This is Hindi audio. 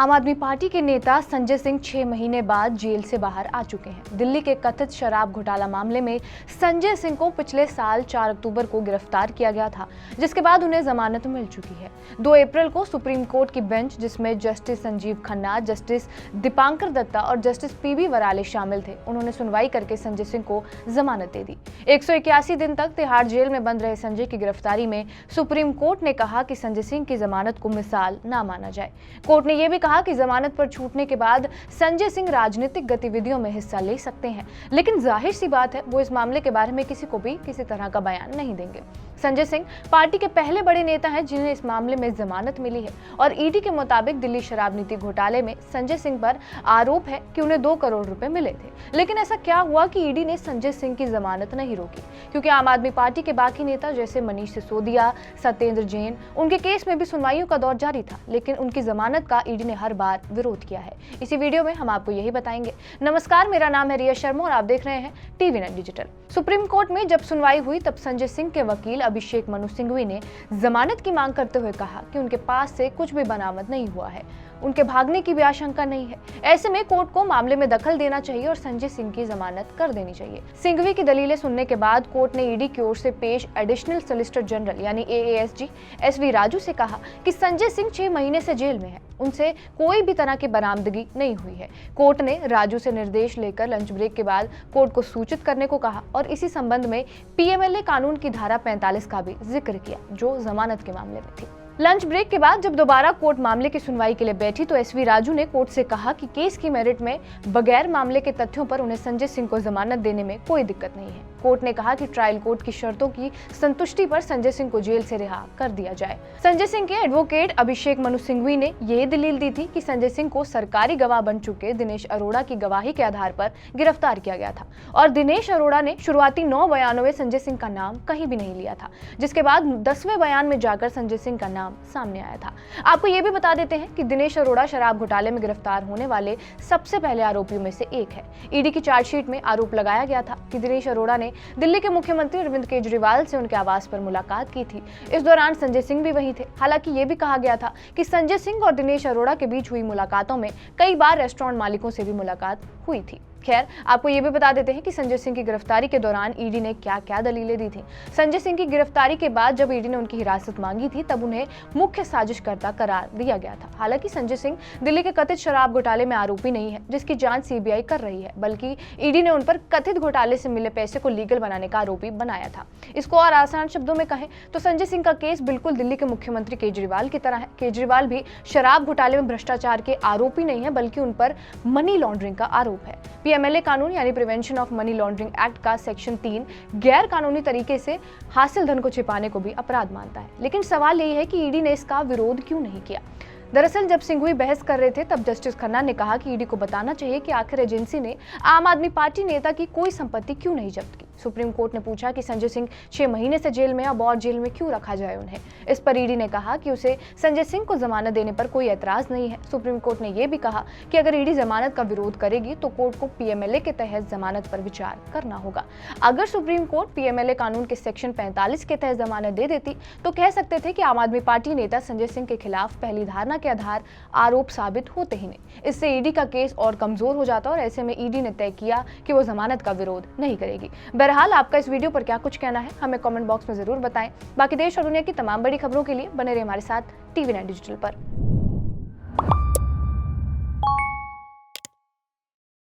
आम आदमी पार्टी के नेता संजय सिंह 6 महीने बाद जेल से बाहर आ चुके हैं। दिल्ली के कथित शराब घोटाला मामले में संजय सिंह को पिछले साल 4 अक्टूबर को गिरफ्तार किया गया था, जिसके बाद उन्हें जमानत मिल चुकी है। 2 अप्रैल को सुप्रीम कोर्ट की बेंच, जिसमें जस्टिस संजीव खन्ना, जस्टिस दीपांकर दत्ता और जस्टिस पीबी वराले शामिल थे, उन्होंने सुनवाई करके संजय सिंह को जमानत दे दी। 181 दिन तक तिहाड़ जेल में बंद रहे संजय की गिरफ्तारी में सुप्रीम कोर्ट ने कहा कि संजय सिंह की जमानत को मिसाल न माना जाए। कोर्ट ने यह भी कहा कि जमानत पर छूटने के बाद संजय सिंह राजनीतिक गतिविधियों में हिस्सा ले सकते हैं, लेकिन जाहिर सी बात है वो इस मामले के बारे में किसी को भी किसी तरह का बयान नहीं देंगे। संजय सिंह पार्टी के पहले बड़े नेता हैं जिन्हें इस मामले में जमानत मिली है और ईडी के मुताबिक दिल्ली शराब नीति घोटाले में संजय सिंह पर आरोप है कि उन्हें 2 करोड़ रुपए मिले थे। लेकिन ऐसा क्या हुआ कि ईडी ने संजय सिंह की जमानत नहीं रोकी? क्योंकि आम आदमी पार्टी के बाकी नेता जैसे मनीष सिसोदिया, सत्येंद्र जैन, उनके केस में भी सुनवाइयों का दौर जारी था, लेकिन उनकी जमानत का ईडी ने हर बार विरोध किया है। इसी वीडियो में हम आपको यही बताएंगे। नमस्कार, मेरा नाम है रिया शर्मा और आप देख रहे हैं TV net digital. Supreme court में जब सुनवाई हुई तब संजय सिंह के वकील अभिषेक मनु सिंघवी ने जमानत की मांग करते हुए कहा कि उनके पास से कुछ भी बरामद नहीं हुआ है, उनके भागने की भी आशंका नहीं है। ऐसे में कोर्ट को मामले में दखल देना चाहिए और संजय सिंह की जमानत कर देनी चाहिए। सिंघवी की दलीलें सुनने के बाद कोर्ट ने ईडी की ओर से पेश एडिशनल सॉलिसिटर जनरल यानी एएसजी एसवी राजू से कहा कि संजय सिंह 6 महीने से जेल में है, उनसे कोई भी तरह की बरामदगी नहीं हुई है। कोर्ट ने राजू से निर्देश लेकर लंच ब्रेक के बाद कोर्ट को सूचित करने को कहा और इसी संबंध में पीएमएलए कानून की धारा 45 का भी जिक्र किया, जो जमानत के मामले में थी। लंच ब्रेक के बाद जब दोबारा कोर्ट मामले की सुनवाई के लिए बैठी तो एसवी राजू ने कोर्ट से कहा कि केस की मेरिट में बगैर मामले के तथ्यों पर उन्हें संजय सिंह को जमानत देने में कोई दिक्कत नहीं है। कोर्ट ने कहा कि ट्रायल कोर्ट की शर्तों की संतुष्टि पर संजय सिंह को जेल से रिहा कर दिया जाए। संजय सिंह के एडवोकेट अभिषेक मनु सिंघवी ने यह दलील दी थी कि संजय सिंह को सरकारी गवाह बन चुके दिनेश अरोड़ा की गवाही के आधार पर गिरफ्तार किया गया था और दिनेश अरोड़ा ने शुरुआती 9 बयानों में संजय सिंह का नाम कहीं भी नहीं लिया था, जिसके बाद 10वें बयान में जाकर संजय सिंह का नाम सामने आया था। आपको ये भी बता देते हैं कि दिनेश अरोड़ा शराब घोटाले में गिरफ्तार होने वाले सबसे पहले आरोपियों में से एक है। ईडी की चार्जशीट में आरोप लगाया गया था कि दिनेश अरोड़ा ने दिल्ली के मुख्यमंत्री अरविंद केजरीवाल से उनके आवास पर मुलाकात की थी। इस दौरान संजय सिंह भी वहीं थे। हालांकि ये भी कहा गया था कि संजय सिंह और दिनेश अरोड़ा के बीच हुई मुलाकातों में कई बार रेस्टोरेंट मालिकों से भी मुलाकात हुई थी। खैर, आपको ये भी बता देते हैं कि संजय सिंह की गिरफ्तारी के दौरान ईडी ने क्या क्या दलीलें दी थी। संजय सिंह की गिरफ्तारी के बाद जब ईडी ने उनकी हिरासत मांगी थी तब उन्हें मुख्य साजिशकर्ता करार दिया गया था। हालांकि संजय सिंह दिल्ली के कथित शराब घोटाले में आरोपी नहीं है, जिसकी जांच सीबीआई कर रही है, बल्कि ईडी ने उन पर कथित घोटाले से मिले पैसे को लीगल बनाने का आरोपी बनाया था। इसको और आसान शब्दों में कहें तो संजय सिंह का केस बिल्कुल दिल्ली के मुख्यमंत्री केजरीवाल की तरह है। केजरीवाल भी शराब घोटाले में भ्रष्टाचार के आरोपी नहीं है, बल्कि उन पर मनी लॉन्ड्रिंग का आरोप है। पीएमएलए कानून यानी prevention of money laundering act का सेक्शन 3 गैर कानूनी तरीके से हासिल धन को छिपाने को भी अपराध मानता है। लेकिन सवाल यही है कि ईडी ने इसका विरोध क्यों नहीं किया। दरअसल जब सिंघवी बहस कर रहे थे तब जस्टिस खन्ना ने कहा कि ईडी को बताना चाहिए कि आखिर एजेंसी ने आम आदमी पार्टी नेता की कोई संपत्ति क्यों नहीं जब्त की। सुप्रीम कोर्ट ने पूछा कि संजय सिंह 6 महीने से जेल में, अब और जेल में क्यों रखा जाए उन्हें। इस पर ईडी ने कहा कि उसे संजय सिंह को जमानत देने पर कोई ऐतराज नहीं है। सुप्रीम कोर्ट ने यह भी कहा कि अगर ईडी जमानत का विरोध करेगी तो कोर्ट को पीएमएलए के तहत जमानत पर विचार करना होगा। अगर सुप्रीम कोर्ट पीएमएलए कानून के सेक्शन 45 के तहत जमानत दे देती तो कह सकते थे कि आम आदमी पार्टी नेता संजय सिंह के खिलाफ पहली धारणा के आधार आरोप साबित होते ही नहीं। इससे ईडी का केस और कमजोर हो जाता और ऐसे में ईडी ने तय किया कि वो जमानत का विरोध नहीं करेगी। बहरहाल आपका इस वीडियो पर क्या कुछ कहना है हमें कमेंट बॉक्स में जरूर बताएं। बाकी देश और दुनिया की तमाम बड़ी खबरों के लिए बने रहिए हमारे साथ टीवी 9 डिजिटल पर।